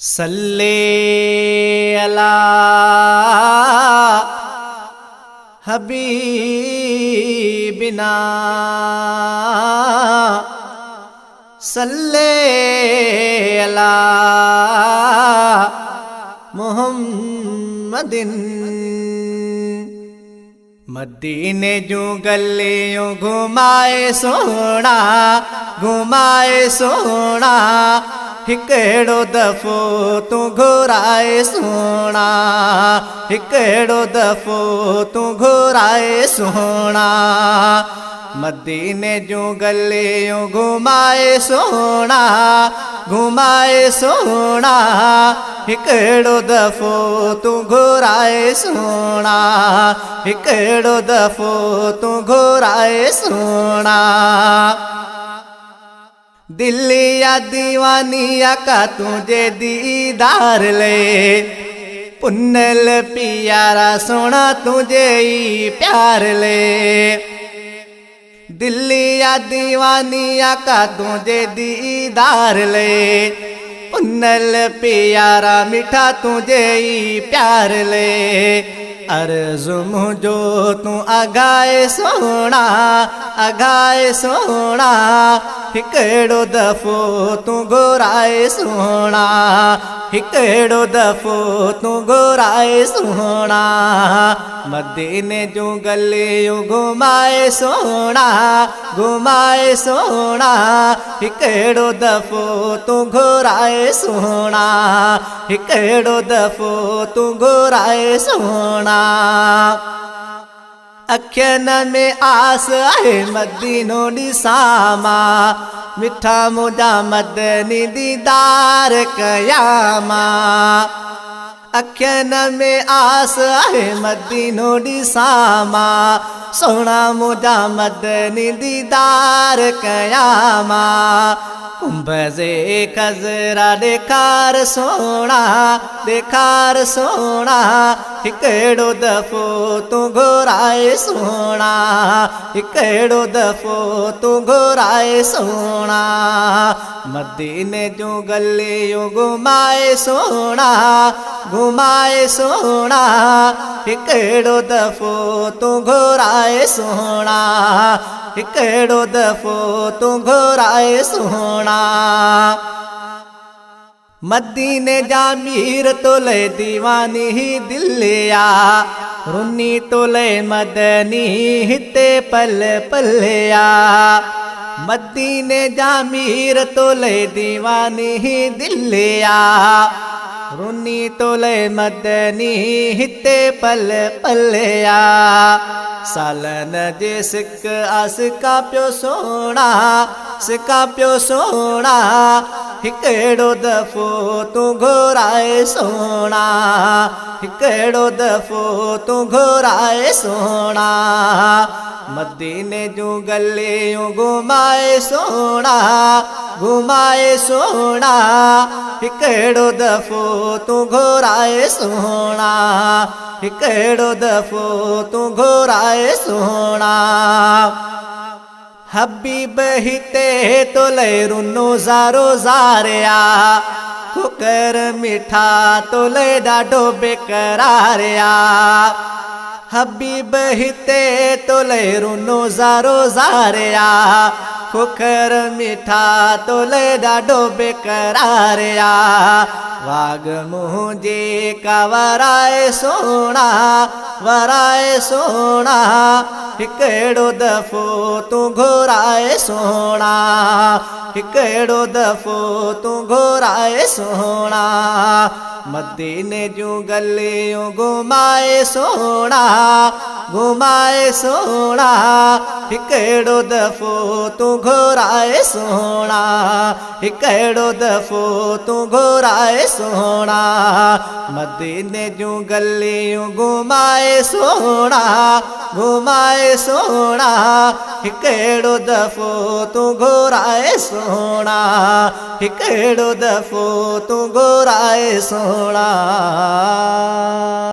सल्ले अला हबीबिना सल्ले अला मुहम्मदिन। मदीने जूं गलियों घुमाए सोना, घुमाए सोना, हिकड़ो दफ़ो तू घुराए सोना, हिकड़ो दफ़ो तू घुराए सोना। मदीने जूं गलियों घुमाए सोना, घुमाए सोना, हिकड़ो दफ़ो तू घुराए सोना, हिकड़ो दफ़ो तू घुराए सोना। दिल्ली या दीवानिया का तुझे दीदार ले, पुन्नल पियारा सोना तुझे ही प्यार ले। दिल्ली या दीवानिया का तुझे दीदार ले, पुन्नल पियारा मीठा तुझे ही प्यार ले। अर्ज़ु मुझो तू अगाए सोना, अगाए सोना, हिकड़ो दफ़ो तू घुराए सोना, हिकड़ो दफ़ो तू घुराए सोना। मदीने जूं गलियों घुमाए सोना, घुमाए सोना, हिकड़ो दफ़ो तू घुराए सोना, हिकड़ो दफ़ो तू घुराए सोना। अखियन में आस आहे मदीनो ॾिसामा, मिठा मुंहिंजा मदनी दीदार कयामा। अखियन में आस आहे मदीनो ॾिसामा, सोना मुंहिंजा मदनी दीदार कयामा। कुंभ जे कज़रा ॾेखार सोना, ॾेखार सोना, हिकड़ो दफ़ो तू घुराए सोना, हिकड़ो दफ़ो तू घुराए सोना। मदीने जूं गलियों घुमाए सोना, घुमाए सोना, हिकड़ो दफ़ो तू घुराए सोना, हिकड़ो दफ़ो तू घुराए सोना। मदीने जा मीर तोले दीवानी ही दिलिया, रुनी तोले मदनी हिते पल पलिया। मदीने जा मीर तोले दीवानी ही दिलिया, रुनी तोले मदनी हिते पल पलिया। सालन जे सिक आसिका पियो सोना, सिका पियो सोना, हिकड़ो दफ़ो तू घुराए सोना, हिकड़ो दफ़ो तू घुराए सोना। मदीने जूं गलियों घुमाए सोना, घुमाए सोना, हिकड़ो दफ़ो तू घुराए सोना, हिकड़ो दफ़ो तू घुराए सोना। हबीब हिते तोले रुनो ज़ारो ज़ारिया, कुकर मिठा तोले ॾाढो बेकरारिया। हबीब हिते तोले रुनो ज़ारो ज़ारिया, कुकर मिठा तोले ॾाढो बेकरारिया। वाग मुंहिंजे का वराए सोना, वराए सोना, हिकड़ो दफ़ो तू घुराए सोना, हिकड़ो दफ़ो तू घुराए सोना। मदीने जूं गलियों घुमाए सोना, घुमाए सोना, हिकड़ो दफ़ो तू घुराए सोना, हिकड़ो दफ़ो तू घुराए सोना। मदीने जूं गलियों घुमाए सोना, घुमाए सोना, हिकड़ो दफ़ो तू घुराए सोना, हिकड़ो दफ़ो तू घुराए सोना।